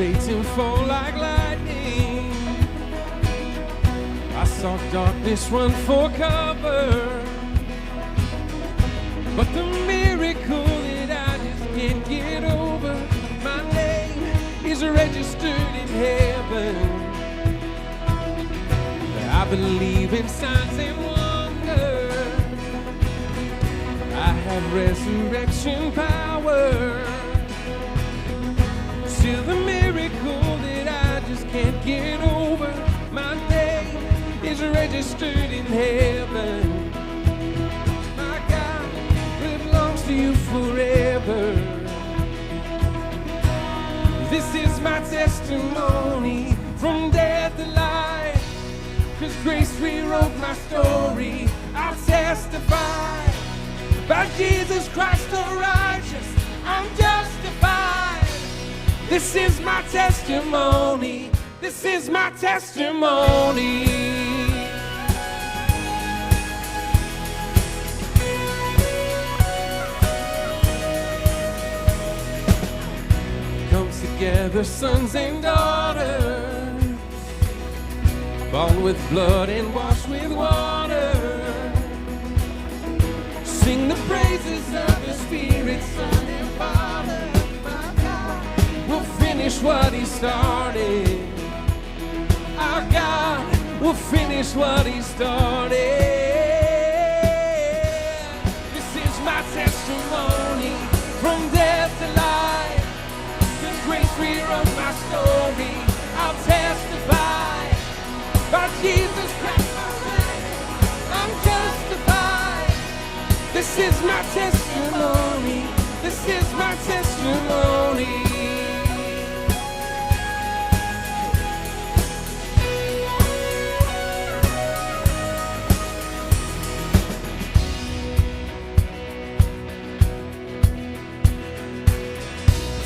Satan fall like lightning. I saw darkness run for cover, but the miracle that I just can't get over, my name is registered in heaven. I believe in signs and wonders. I have resurrection power. Still the miracle that I just can't get over, my name is registered in heaven. My God, it belongs to you forever. This is my testimony from death to life, 'cause grace rewrote my story. I'll testify by Jesus Christ the righteous, I'm justified. This is my testimony. This is my testimony. Come together, sons and daughters, born with blood and washed with water. Sing the praises of the Spirit, Son and Father. We'll finish what He started. Our God will finish what He started. This is my testimony from death to life. His grace rewrote my story. I'll testify by Jesus Christ my Savior, I'm justified. This is my testimony. This is my testimony.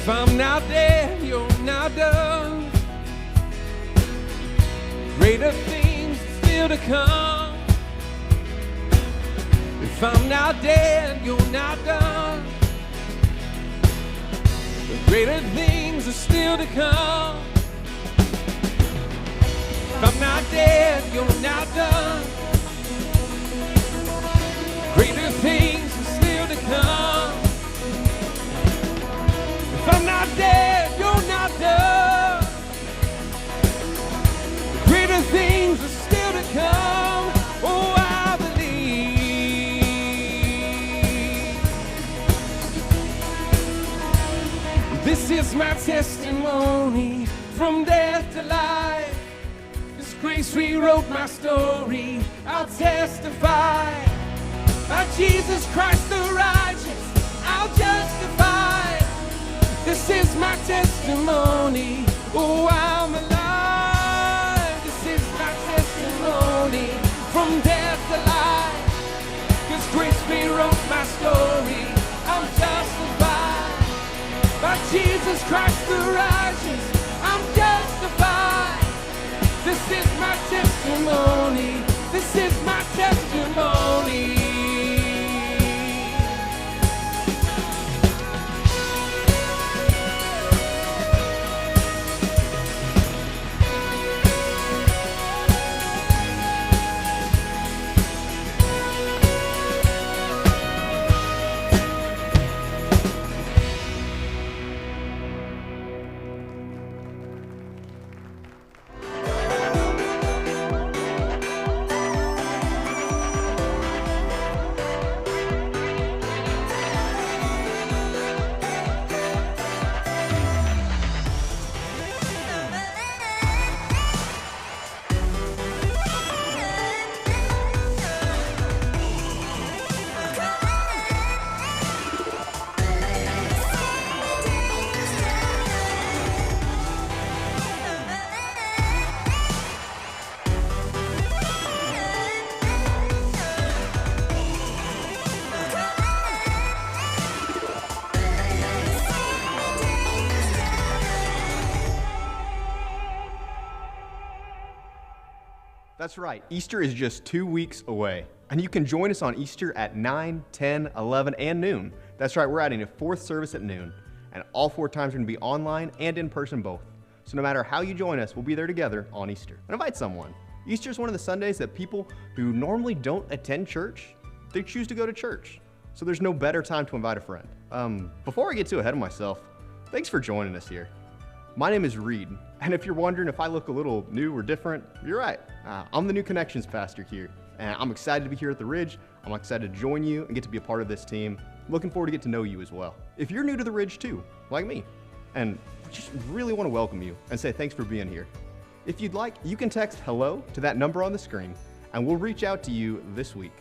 If I'm now dead, you're now done. Greater things still to come. If I'm now dead, you're now done. Greater things are still to come. If I'm not dead, you're now done. Greater things are still to come. If I'm not dead, you're not done. Greater things are still to come. Oh, I believe. This is my testimony from death to life. This grace rewrote my story. I'll testify by Jesus Christ the righteous, I'll justify. This is my testimony. Oh, I'm alive. This is my testimony from death to life. 'Cause grace rewrote my story. I'm justified by Jesus Christ the righteous. I'm justified. This is my testimony. This is my testimony. That's right, Easter is just 2 weeks away. And you can join us on Easter at 9, 10, 11, and noon. That's right, we're adding a fourth service at noon. And all 4 times are going to be online and in person both. So no matter how you join us, we'll be there together on Easter. And invite someone. Easter is one of the Sundays that people who normally don't attend church, they choose to go to church. So there's no better time to invite a friend. Before I get too ahead of myself, thanks for joining us here. My name is Reed, and if you're wondering if I look a little new or different, you're right. I'm the new Connections pastor here, and I'm excited to be here at the Ridge. I'm excited to join you and get to be a part of this team. Looking forward to get to know you as well. If you're new to the Ridge too, like me, and just really want to welcome you and say thanks for being here. If you'd like, you can text hello to that number on the screen, and we'll reach out to you this week.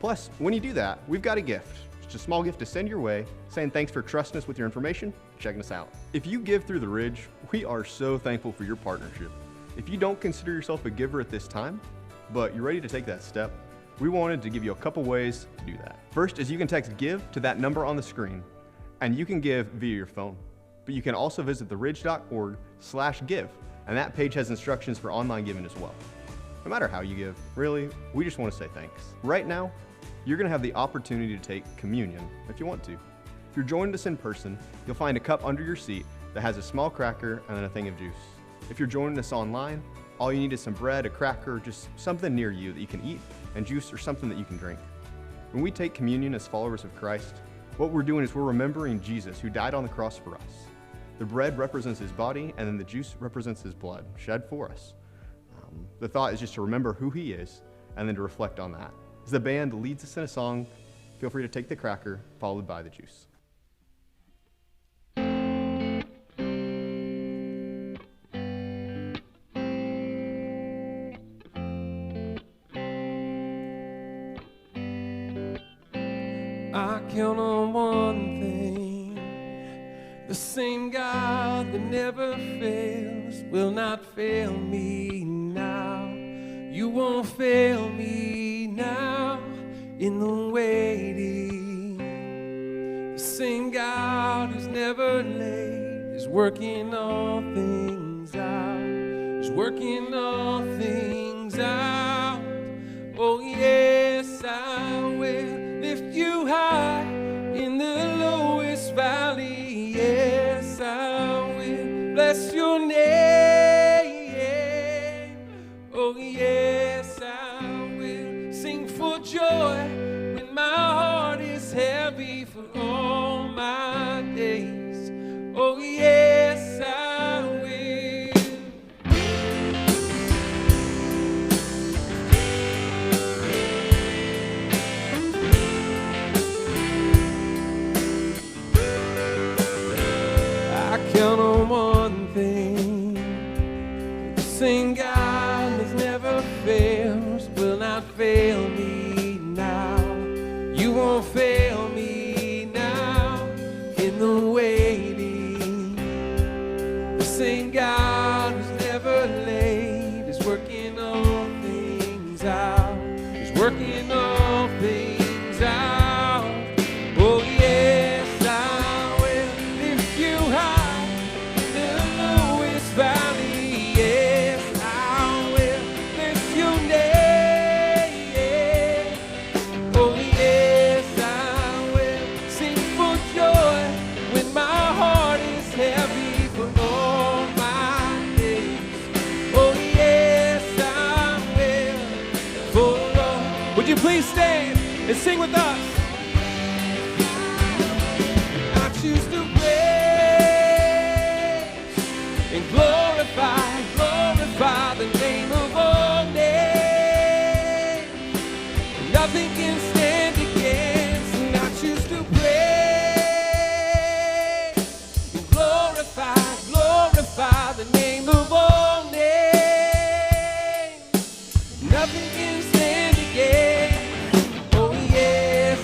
Plus, when you do that, we've got a gift. Just a small gift to send your way, saying thanks for trusting us with your information, checking us out. If you give through the Ridge, we are so thankful for your partnership. If you don't consider yourself a giver at this time, but you're ready to take that step, we wanted to give you a couple ways to do that. First is you can text GIVE to that number on the screen, and you can give via your phone. But you can also visit theridge.org/give, and that page has instructions for online giving as well. No matter how you give, really, we just want to say thanks. Right now, you're going to have the opportunity to take communion if you want to. If you're joining us in person, you'll find a cup under your seat that has a small cracker and then a thing of juice. If you're joining us online, all you need is some bread, a cracker, just something near you that you can eat, and juice or something that you can drink. When we take communion as followers of Christ, what we're doing is we're remembering Jesus who died on the cross for us. The bread represents his body, and then the juice represents his blood shed for us. The thought is just to remember who he is and then to reflect on that. As the band leads us in a song, feel free to take the cracker followed by the juice. I count on one thing, the same God that never fails will not fail me now. You won't fail me now in the waiting. The same God who's never late is working all things out. Is working all things out. Oh yes, I will lift you high in the lowest valley. Yes, I will bless your name. Oh yes, I will sing for joy when my heart is heavy for all my days. Oh yes, I will. I count on one thing, the same God that never fails will not fail me now. You won't fail me now in the waiting. The same God who's never late is working all things out. He's working all things out. Oh yes, I will lift you high in the lowest valley. Yes, I will lift your name. Oh yes, I will sing for joy when my heart is heavy for all my days. Oh yes, I will. For all. Would you please stand and sing with us? I choose to praise and glorify, glorify the name of all names. Nothing can stand against, and I choose to praise and glorify, glorify the name of all names. Nothing can stand against. Oh yes,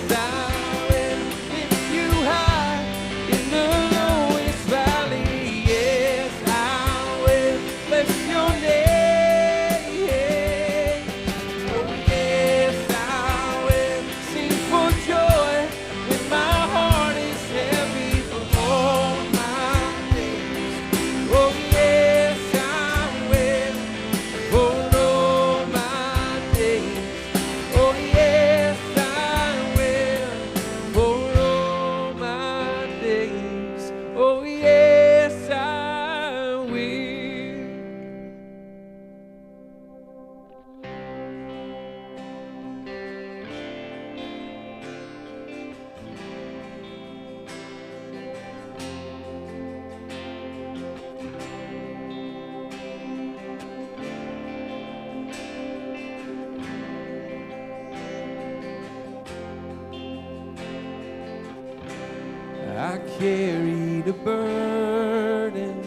I carried a burden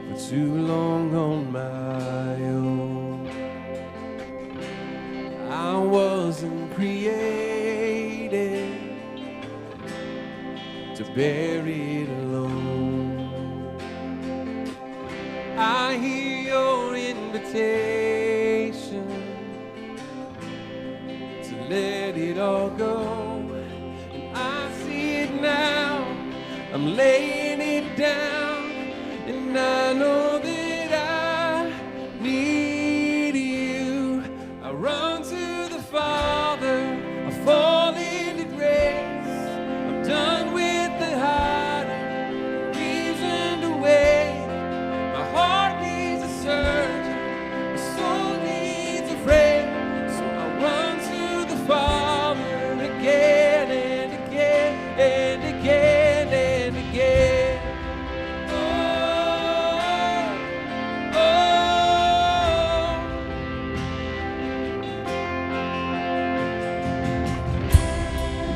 for too long on my own. I wasn't created to bear it alone. I hear your invitation to let it all go. Now I'm laying it down, and I know that I need you. I run to the Father, I fall into grace. I'm done with the hiding, reason to wait. My heart needs a surgeon, my soul needs a friend. So I run to the Father again and again and again and again. Oh, oh.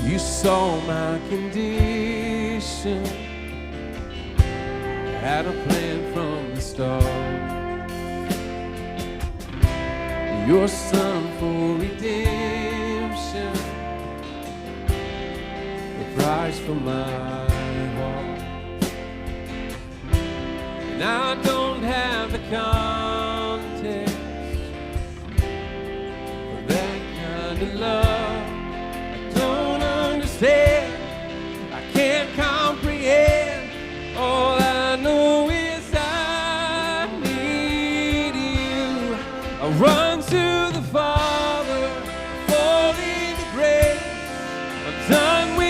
You saw my condition, had a plan from the start. Your Son for redemption, price for my heart. And I don't have the context for that kind of love. I don't understand, I can't comprehend. All I know is I need you. I run to the Father, fall into grace. I'm done with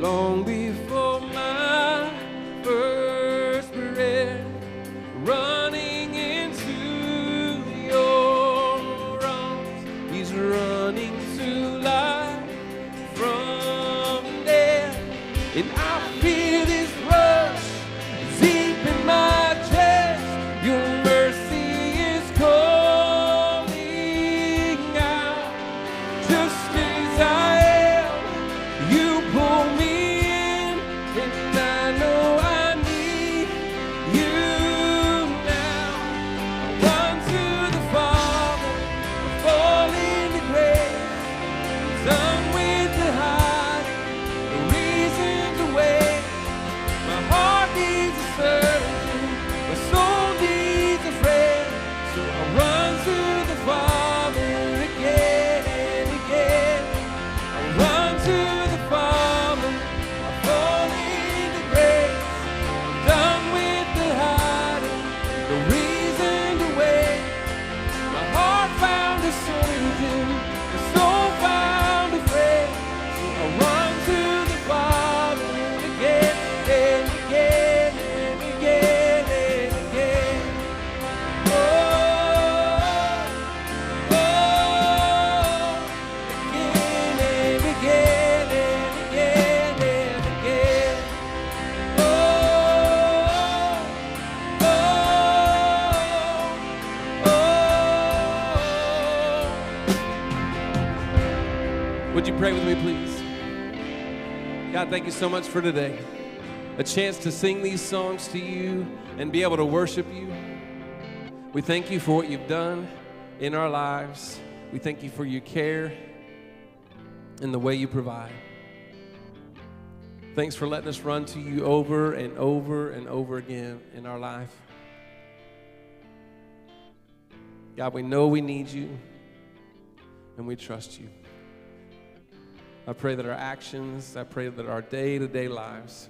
long before my first breath, running into your arms. He's running to life from death, and I feel this rush deep in my chest. Your mercy is calling out, just as I am. You pull me. Would you pray with me, please? God, thank you so much for today. A chance to sing these songs to you and be able to worship you. We thank you for what you've done in our lives. We thank you for your care and the way you provide. Thanks for letting us run to you over and over and over again in our life. God, we know we need you and we trust you. I pray that our actions, I pray that our day-to-day lives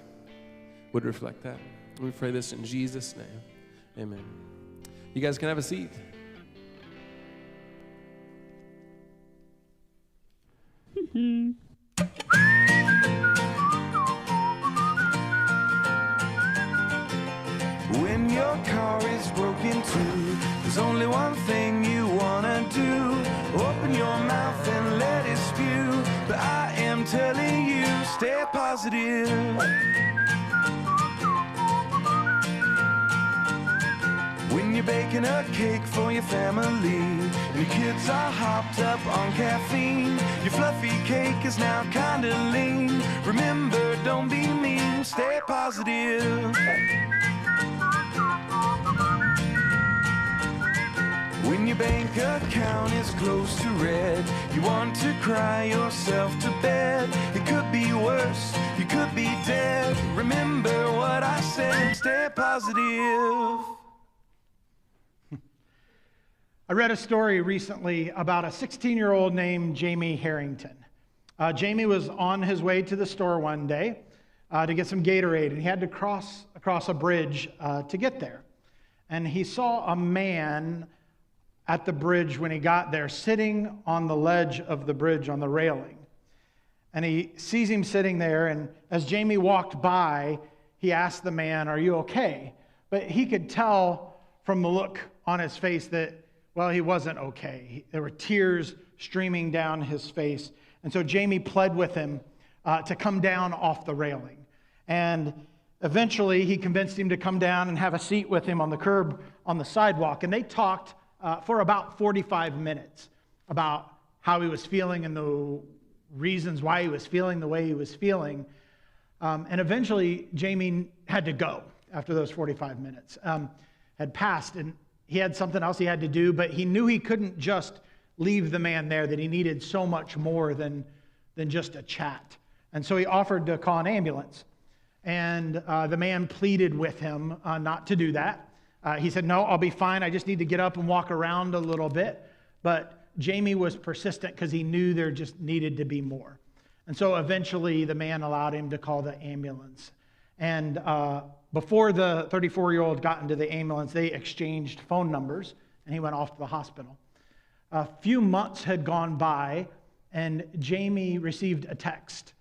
would reflect that. We pray this in Jesus' name. Amen. You guys can have a seat. When your car is broken too, there's only one thing you wanna do. Open your mouth and let it spew. But I am telling you, stay positive. When you're baking a cake for your family and your kids are hopped up on caffeine, your fluffy cake is now kinda lean. Remember, don't be mean, stay positive. When your bank account is close to red, you want to cry yourself to bed. It could be worse, you could be dead. Remember what I said, stay positive. I read a story recently about a 16-year-old named Jamie Harrington. Jamie was on his way to the store one day to get some Gatorade, and he had to cross across a bridge to get there. And he saw a man at the bridge when he got there, sitting on the ledge of the bridge on the railing. And he sees him sitting there, and as Jamie walked by, he asked the man, "Are you okay?" But he could tell from the look on his face that, well, he wasn't okay. There were tears streaming down his face. And so Jamie pled with him to come down off the railing. And eventually he convinced him to come down and have a seat with him on the curb on the sidewalk. And they talked for about 45 minutes about how he was feeling and the reasons why he was feeling the way he was feeling. And eventually Jamie had to go after those 45 minutes had passed. And he had something else he had to do, but he knew he couldn't just leave the man there, that he needed so much more than just a chat. And so he offered to call an ambulance. And the man pleaded with him not to do that. He said, "No, I'll be fine. I just need to get up and walk around a little bit." But Jamie was persistent because he knew there just needed to be more. And so eventually the man allowed him to call the ambulance. And before the 34-year-old got into the ambulance, they exchanged phone numbers, and he went off to the hospital. A few months had gone by, and Jamie received a text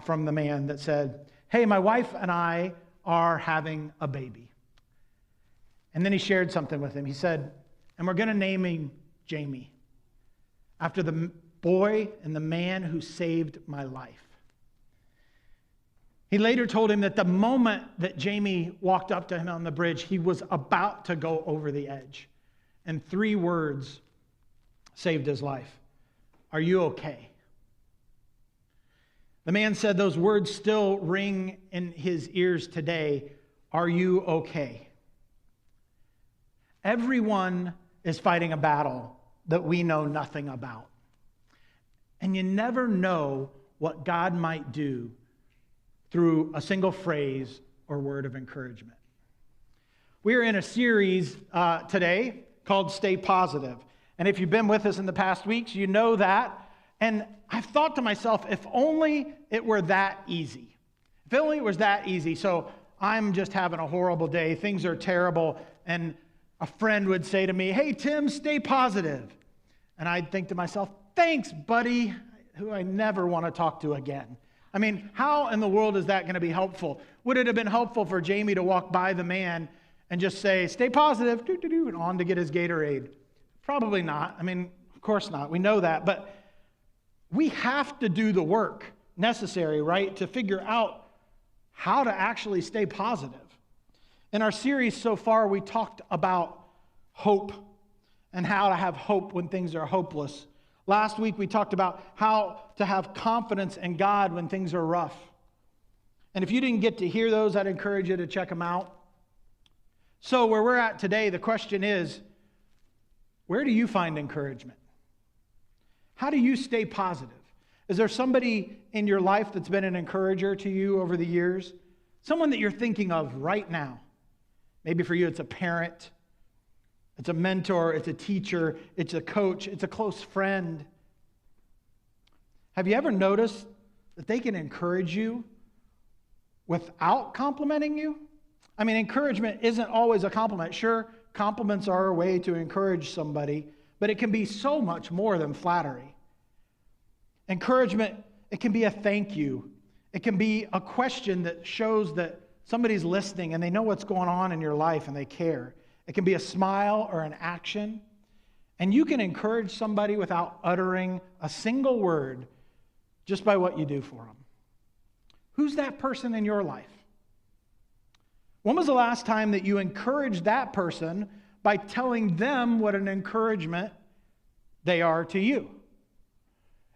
from the man that said, "Hey, my wife and I are having a baby." And then he shared something with him. He said, "And we're going to name him Jamie, after the boy and the man who saved my life." He later told him that the moment that Jamie walked up to him on the bridge, he was about to go over the edge. And 3 words saved his life. "Are you okay?" The man said those words still ring in his ears today. Are you okay? Everyone is fighting a battle that we know nothing about. And you never know what God might do through a single phrase or word of encouragement. We're in a series today called Stay Positive. And if you've been with us in the past weeks, you know that. And I've thought to myself, if only it were that easy. If only it was that easy. So I'm just having a horrible day. Things are terrible. And a friend would say to me, "Hey, Tim, stay positive." And I'd think to myself, "Thanks, buddy," who I never want to talk to again. I mean, how in the world is that going to be helpful? Would it have been helpful for Jamie to walk by the man and just say, "Stay positive," and on to get his Gatorade? Probably not. I mean, of course not. We know that. But we have to do the work necessary, right, to figure out how to actually stay positive. In our series so far, we talked about hope and how to have hope when things are hopeless. Last week, we talked about how to have confidence in God when things are rough. And if you didn't get to hear those, I'd encourage you to check them out. So where we're at today, the question is, where do you find encouragement? How do you stay positive? Is there somebody in your life that's been an encourager to you over the years? Someone that you're thinking of right now. Maybe for you, it's a parent. It's a mentor, it's a teacher, it's a coach, it's a close friend. Have you ever noticed that they can encourage you without complimenting you? I mean, encouragement isn't always a compliment. Sure, compliments are a way to encourage somebody, but it can be so much more than flattery. Encouragement, it can be a thank you. It can be a question that shows that somebody's listening and they know what's going on in your life and they care. It can be a smile or an action. And you can encourage somebody without uttering a single word just by what you do for them. Who's that person in your life? When was the last time that you encouraged that person by telling them what an encouragement they are to you?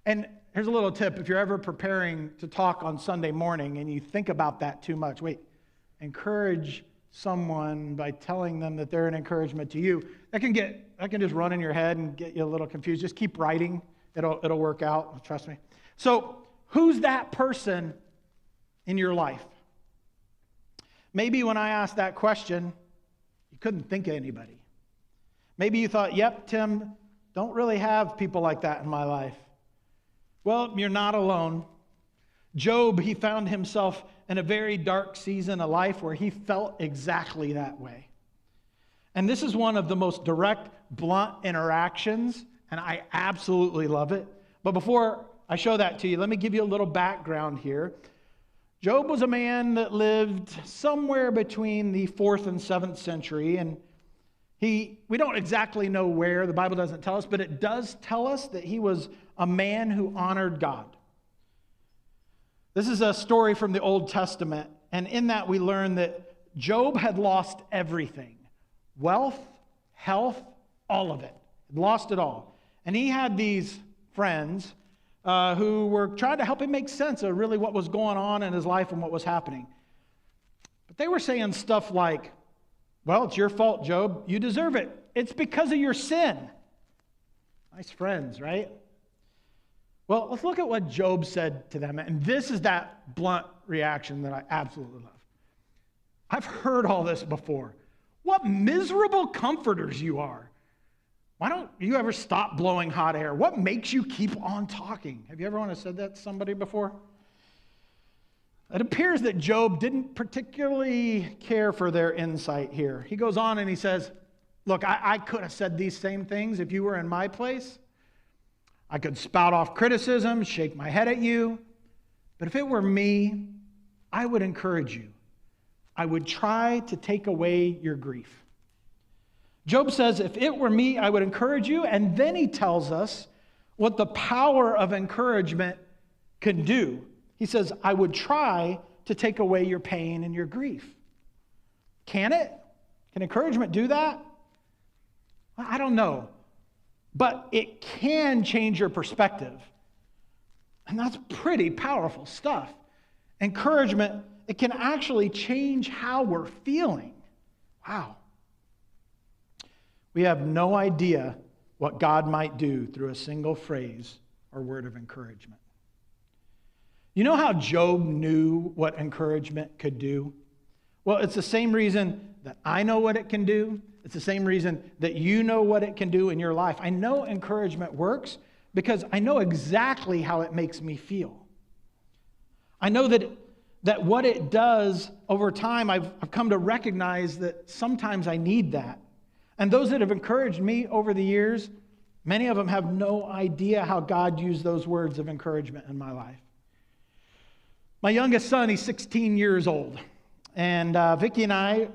And here's a little tip. If you're ever preparing to talk on Sunday morning and you think about that too much, encourage someone by telling them that they're an encouragement to you. That can just run in your head and get you a little confused. Just keep writing. It'll work out. Trust me. So who's that person in your life? Maybe when I asked that question, you couldn't think of anybody. Maybe you thought, yep, Tim, don't really have people like that in my life. Well, you're not alone. Job, he found himself in a very dark season of life where he felt exactly that way. And this is one of the most direct, blunt interactions, and I absolutely love it. But before I show that to you, let me give you a little background here. Job was a man that lived somewhere between the 4th and 7th century, and we don't exactly know where, the Bible doesn't tell us, but it does tell us that he was a man who honored God. This is a story from the Old Testament, and in that we learn that Job had lost everything. Wealth, health, all of it. He'd lost it all. And he had these friends who were trying to help him make sense of really what was going on in his life and what was happening. But they were saying stuff like, well, it's your fault, Job. You deserve it. It's because of your sin. Nice friends, right? Well, let's look at what Job said to them. And this is that blunt reaction that I absolutely love. I've heard all this before. What miserable comforters you are. Why don't you ever stop blowing hot air? What makes you keep on talking? Have you ever said that to somebody before? It appears that Job didn't particularly care for their insight here. He goes on and he says, look, I could have said these same things if you were in my place. I could spout off criticism, shake my head at you. But if it were me, I would encourage you. I would try to take away your grief. Job says, if it were me, I would encourage you. And then he tells us what the power of encouragement can do. He says, I would try to take away your pain and your grief. Can it? Can encouragement do that? I don't know. But it can change your perspective. And that's pretty powerful stuff. Encouragement, it can actually change how we're feeling. Wow. We have no idea what God might do through a single phrase or word of encouragement. You know how Job knew what encouragement could do? Well, it's the same reason that I know what it can do. It's the same reason that you know what it can do in your life. I know encouragement works because I know exactly how it makes me feel. I know that what it does over time, I've come to recognize that sometimes I need that. And those that have encouraged me over the years, many of them have no idea how God used those words of encouragement in my life. My youngest son, he's 16 years old. And Vicki and I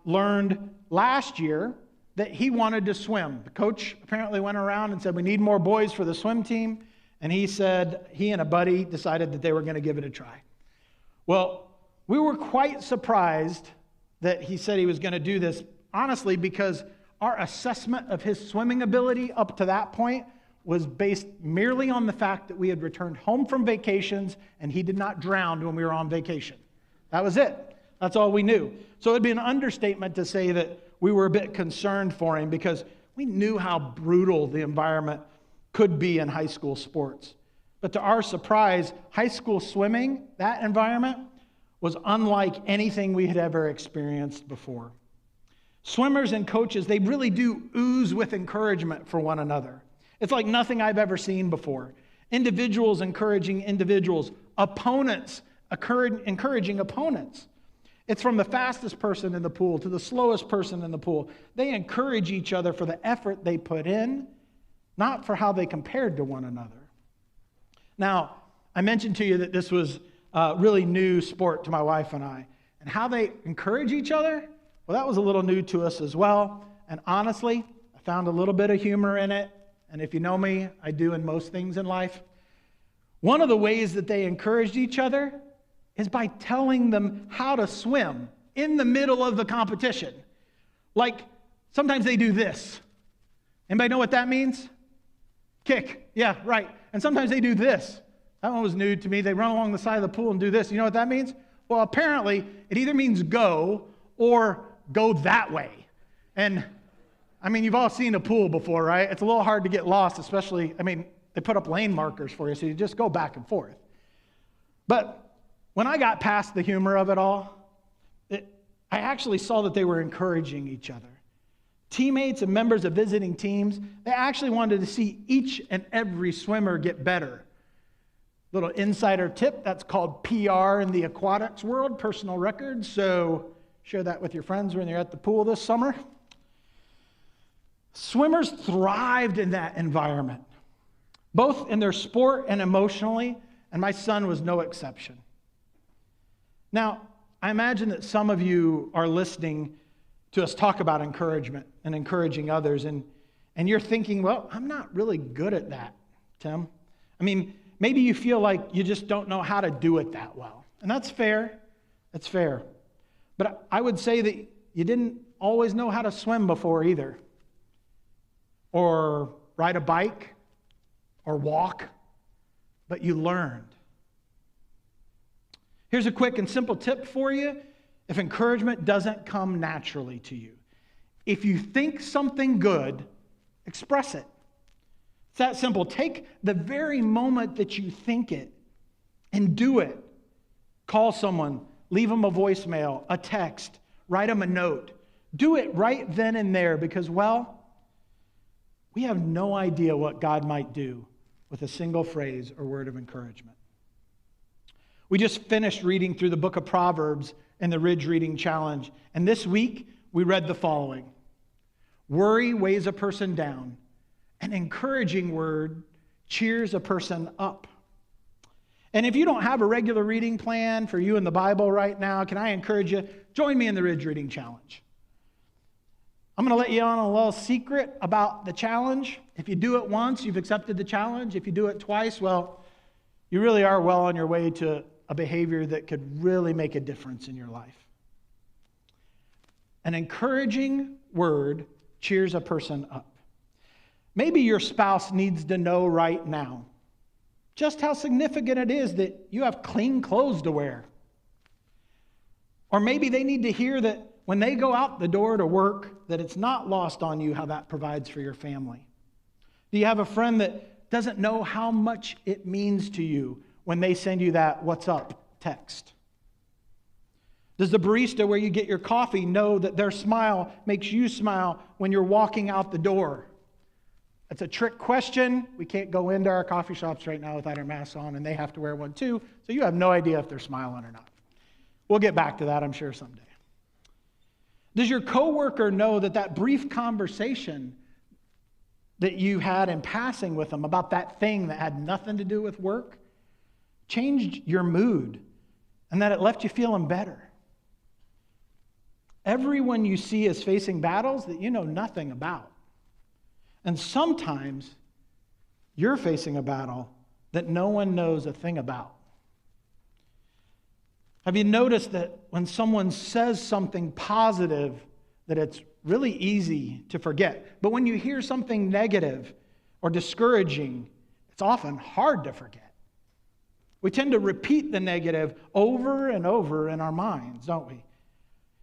learned last year that he wanted to swim. The coach apparently went around and said, we need more boys for the swim team. And he said he and a buddy decided that they were going to give it a try. Well, we were quite surprised that he said he was going to do this, honestly, because our assessment of his swimming ability up to that point was based merely on the fact that we had returned home from vacations and he did not drown when we were on vacation. That was it. That's all we knew. So it'd be an understatement to say that we were a bit concerned for him because we knew how brutal the environment could be in high school sports. But to our surprise, high school swimming, that environment, was unlike anything we had ever experienced before. Swimmers and coaches, they really do ooze with encouragement for one another. It's like nothing I've ever seen before. Individuals encouraging individuals, opponents encouraging opponents. It's from the fastest person in the pool to the slowest person in the pool. They encourage each other for the effort they put in, not for how they compared to one another. Now, I mentioned to you that this was a really new sport to my wife and I. And how they encourage each other, well, that was a little new to us as well. And honestly, I found a little bit of humor in it. And if you know me, I do in most things in life. One of the ways that they encouraged each other is by telling them how to swim in the middle of the competition. Like, sometimes they do this. Anybody know what that means? Kick. Yeah, right. And sometimes they do this. That one was new to me. They run along the side of the pool and do this. You know what that means? Well, apparently, it either means go or go that way. And, I mean, you've all seen a pool before, right? It's a little hard to get lost, especially, they put up lane markers for you, so you just go back and forth. But when I got past the humor of it all, I actually saw that they were encouraging each other. Teammates and members of visiting teams, they actually wanted to see each and every swimmer get better. Little insider tip, that's called PR in the aquatics world, personal record. So share that with your friends when you're at the pool this summer. Swimmers thrived in that environment, both in their sport and emotionally, and my son was no exception. Now, I imagine that some of you are listening to us talk about encouragement and encouraging others, and you're thinking, well, I'm not really good at that, Tim. Maybe you feel like you just don't know how to do it that well. And that's fair. That's fair. But I would say that you didn't always know how to swim before either. Or ride a bike. Or walk. But you learned. Here's a quick and simple tip for you. If encouragement doesn't come naturally to you, if you think something good, express it. It's that simple. Take the very moment that you think it and do it. Call someone, leave them a voicemail, a text, write them a note. Do it right then and there because, well, we have no idea what God might do with a single phrase or word of encouragement. We just finished reading through the book of Proverbs in the Ridge Reading Challenge, and this week we read the following. Worry weighs a person down. An encouraging word cheers a person up. And if you don't have a regular reading plan for you in the Bible right now, can I encourage you, join me in the Ridge Reading Challenge. I'm going to let you on a little secret about the challenge. If you do it once, you've accepted the challenge. If you do it twice, well, you really are well on your way to a behavior that could really make a difference in your life. An encouraging word cheers a person up. Maybe your spouse needs to know right now just how significant it is that you have clean clothes to wear. Or maybe they need to hear that when they go out the door to work, that it's not lost on you how that provides for your family. Do you have a friend that doesn't know how much it means to you when they send you that "what's up" text? Does the barista where you get your coffee know that their smile makes you smile when you're walking out the door? That's a trick question. We can't go into our coffee shops right now without our masks on, and they have to wear one too, so you have no idea if they're smiling or not. We'll get back to that, I'm sure, someday. Does your coworker know that that brief conversation that you had in passing with them about that thing that had nothing to do with work changed your mood and that it left you feeling better? Everyone you see is facing battles that you know nothing about. And sometimes you're facing a battle that no one knows a thing about. Have you noticed that when someone says something positive, that it's really easy to forget? But when you hear something negative or discouraging, it's often hard to forget. We tend to repeat the negative over and over in our minds, don't we?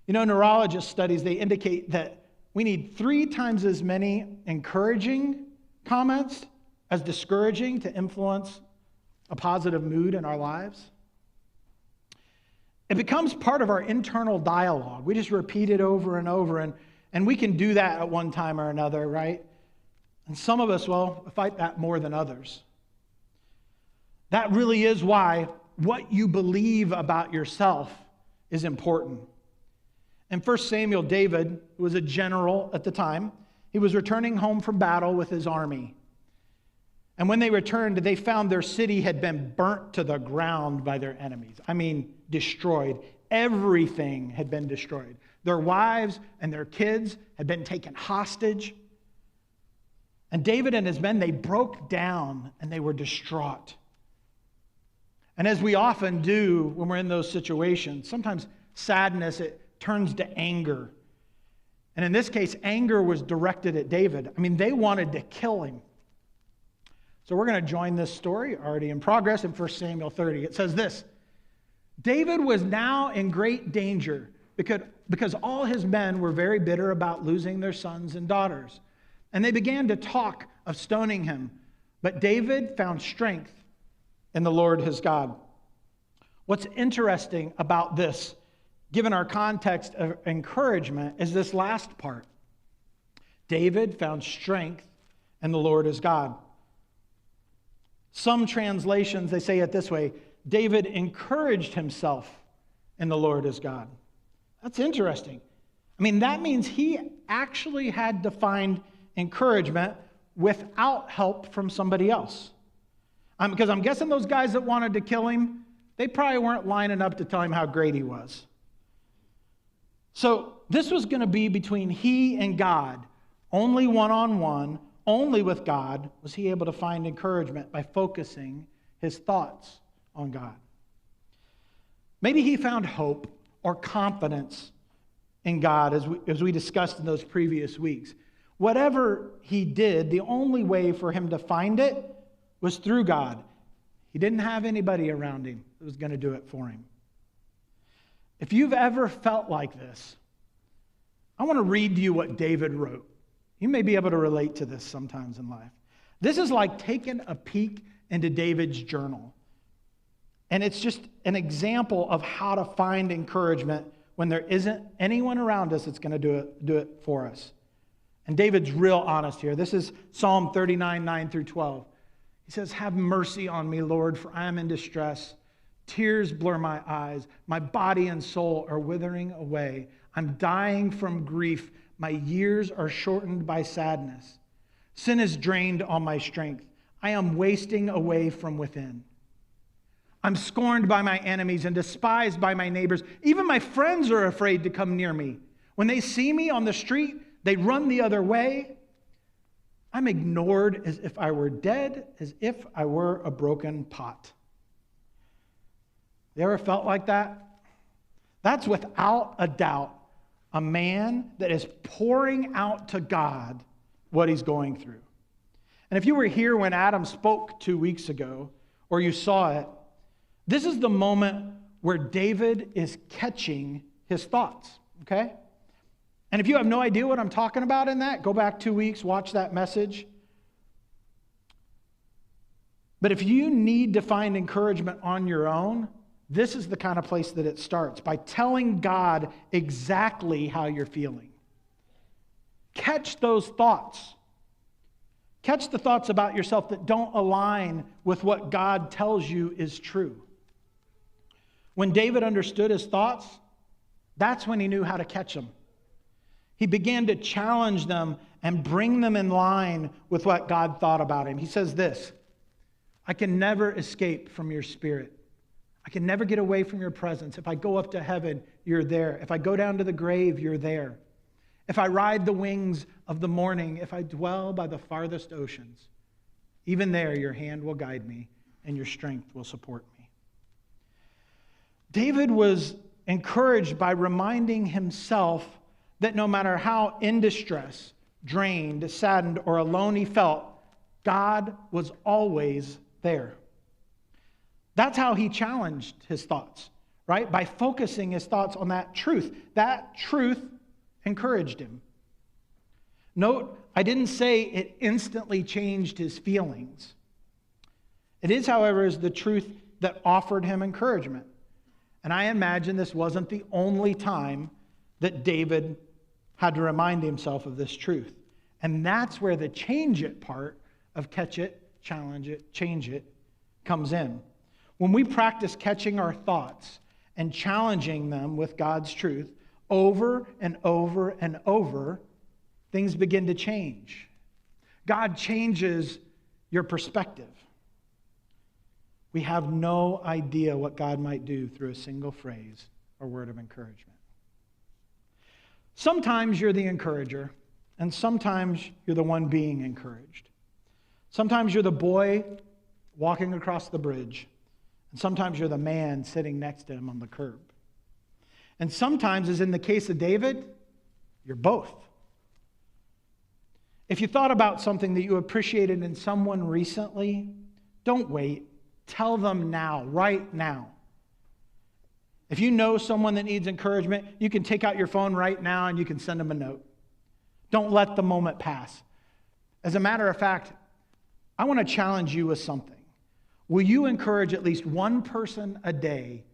You know, neurologist studies, they indicate that we need 3 times as many encouraging comments as discouraging to influence a positive mood in our lives. It becomes part of our internal dialogue. We just repeat it over and over, and we can do that at one time or another, right? And some of us, well, fight that more than others. That really is why what you believe about yourself is important. In 1 Samuel, David, who was a general at the time, he was returning home from battle with his army. And when they returned, they found their city had been burnt to the ground by their enemies. I mean, destroyed. Everything had been destroyed. Their wives and their kids had been taken hostage. And David and his men, they broke down and they were distraught. And as we often do when we're in those situations, sometimes sadness, it turns to anger. And in this case, anger was directed at David. I mean, they wanted to kill him. So we're going to join this story, already in progress, in 1 Samuel 30. It says this: David was now in great danger because all his men were very bitter about losing their sons and daughters. And they began to talk of stoning him. But David found strength in the Lord his God. What's interesting about this, given our context of encouragement, is this last part. David found strength in the Lord his God. Some translations, they say it this way: David encouraged himself in the Lord his God. That's interesting. I mean, that means he actually had to find encouragement without help from somebody else. Because I'm guessing those guys that wanted to kill him, they probably weren't lining up to tell him how great he was. So this was going to be between he and God. Only one-on-one, only with God was he able to find encouragement by focusing his thoughts on God. Maybe he found hope or confidence in God, as we discussed in those previous weeks. Whatever he did, the only way for him to find it was through God. He didn't have anybody around him that was going to do it for him. If you've ever felt like this, I want to read to you what David wrote. You may be able to relate to this sometimes in life. This is like taking a peek into David's journal. And it's just an example of how to find encouragement when there isn't anyone around us that's going to do it for us. And David's real honest here. This is Psalm 39, 9 through 12. He says, "Have mercy on me, Lord, for I am in distress. Tears blur my eyes. My body and soul are withering away. I'm dying from grief. My years are shortened by sadness. Sin has drained all my strength. I am wasting away from within. I'm scorned by my enemies and despised by my neighbors. Even my friends are afraid to come near me. When they see me on the street, they run the other way. I'm ignored as if I were dead, as if I were a broken pot." You ever felt like that? That's without a doubt a man that is pouring out to God what he's going through. And if you were here when Adam spoke 2 weeks ago, or you saw it, this is the moment where David is catching his thoughts, okay? And if you have no idea what I'm talking about in that, go back 2 weeks, watch that message. But if you need to find encouragement on your own, this is the kind of place that it starts, by telling God exactly how you're feeling. Catch those thoughts. Catch the thoughts about yourself that don't align with what God tells you is true. When David understood his thoughts, that's when he knew how to catch them. He began to challenge them and bring them in line with what God thought about him. He says this: "I can never escape from your spirit. I can never get away from your presence. If I go up to heaven, you're there. If I go down to the grave, you're there. If I ride the wings of the morning, if I dwell by the farthest oceans, even there your hand will guide me and your strength will support me." David was encouraged by reminding himself that no matter how in distress, drained, saddened, or alone he felt, God was always there. That's how he challenged his thoughts, right? By focusing his thoughts on that truth. That truth encouraged him. Note, I didn't say it instantly changed his feelings. It is, however, is the truth that offered him encouragement. And I imagine this wasn't the only time that David had to remind himself of this truth. And that's where the change it part of catch it, challenge it, change it comes in. When we practice catching our thoughts and challenging them with God's truth, over and over and over, things begin to change. God changes your perspective. We have no idea what God might do through a single phrase or word of encouragement. Sometimes you're the encourager, and sometimes you're the one being encouraged. Sometimes you're the boy walking across the bridge, and sometimes you're the man sitting next to him on the curb. And sometimes, as in the case of David, you're both. If you thought about something that you appreciated in someone recently, don't wait. Tell them now, right now. If you know someone that needs encouragement, you can take out your phone right now and you can send them a note. Don't let the moment pass. As a matter of fact, I want to challenge you with something. Will you encourage at least one person a day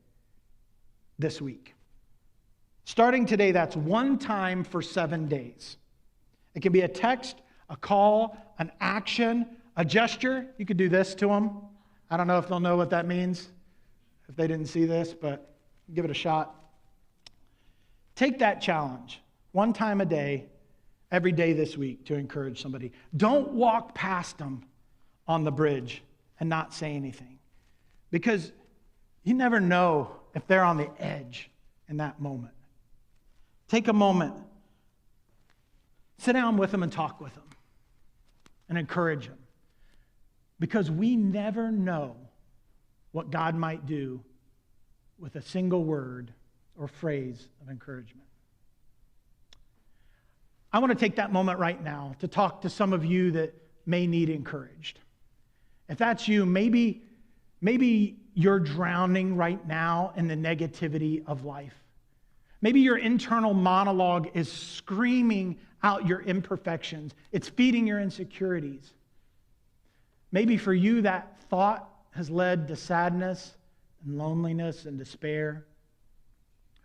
this week? Starting today, that's one time for 7 days. It can be a text, a call, an action, a gesture. You could do this to them. I don't know if they'll know what that means if they didn't see this, but give it a shot. Take that challenge, one time a day, every day this week, to encourage somebody. Don't walk past them on the bridge and not say anything, because you never know if they're on the edge in that moment. Take a moment, sit down with them and talk with them and encourage them, because we never know what God might do with a single word or phrase of encouragement. I want to take that moment right now to talk to some of you that may need encouraged. If that's you, maybe you're drowning right now in the negativity of life. Maybe your internal monologue is screaming out your imperfections. It's feeding your insecurities. Maybe for you that thought has led to sadness and loneliness and despair.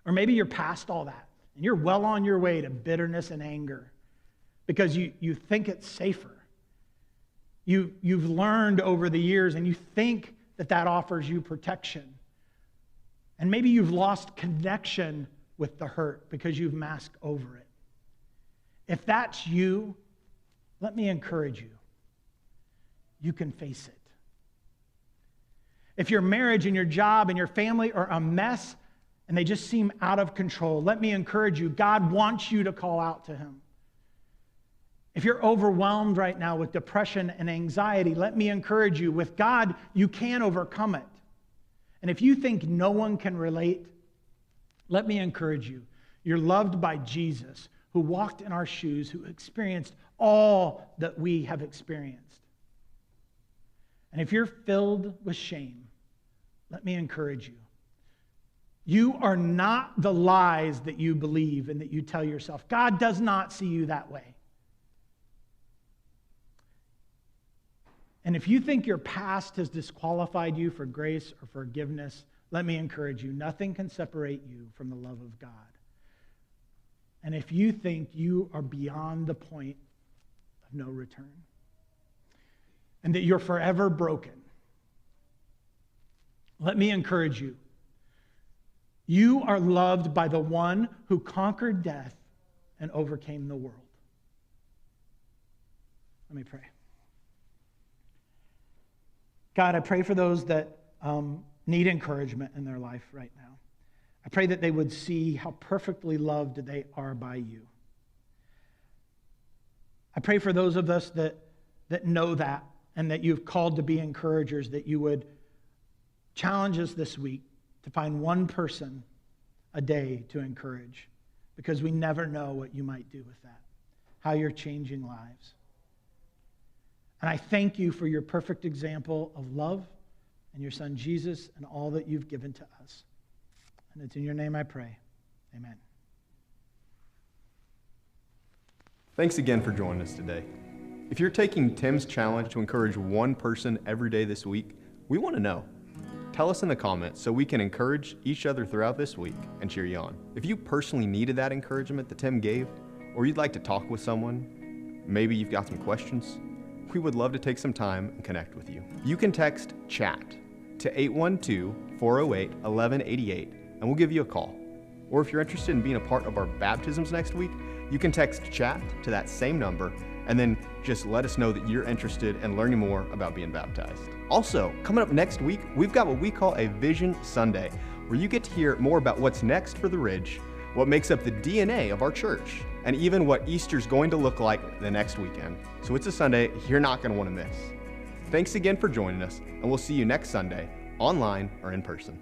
Or maybe you're past all that and you're well on your way to bitterness and anger because you think it's safer. You've learned over the years and you think that offers you protection. And maybe you've lost connection with the hurt because you've masked over it. If that's you, let me encourage you. You can face it. If your marriage and your job and your family are a mess and they just seem out of control, let me encourage you. God wants you to call out to him. If you're overwhelmed right now with depression and anxiety, let me encourage you. With God, you can overcome it. And if you think no one can relate, let me encourage you. You're loved by Jesus, who walked in our shoes, who experienced all that we have experienced. And if you're filled with shame, let me encourage you. You are not the lies that you believe and that you tell yourself. God does not see you that way. And if you think your past has disqualified you for grace or forgiveness, let me encourage you. Nothing can separate you from the love of God. And if you think you are beyond the point of no return and that you're forever broken, let me encourage you. You are loved by the one who conquered death and overcame the world. Let me pray. God, I pray for those that need encouragement in their life right now. I pray that they would see how perfectly loved they are by you. I pray for those of us that know that and that you've called to be encouragers, that you would challenge us this week to find one person a day to encourage, because we never know what you might do with that, how you're changing lives. And I thank you for your perfect example of love and your son Jesus and all that you've given to us. And it's in your name I pray. Amen. Thanks again for joining us today. If you're taking Tim's challenge to encourage one person every day this week, we want to know. Tell us in the comments so we can encourage each other throughout this week and cheer you on. If you personally needed that encouragement that Tim gave, or you'd like to talk with someone, maybe you've got some questions, we would love to take some time and connect with you. You can text CHAT to 812-408-1188 and we'll give you a call. Or if you're interested in being a part of our baptisms next week, you can text chat to that same number and then just let us know that you're interested in learning more about being baptized. Also, coming up next week, we've got what we call a Vision Sunday, where you get to hear more about what's next for the Ridge, what makes up the DNA of our church, and even what Easter's going to look like the next weekend. So it's a Sunday you're not going to want to miss. Thanks again for joining us, and we'll see you next Sunday, online or in person.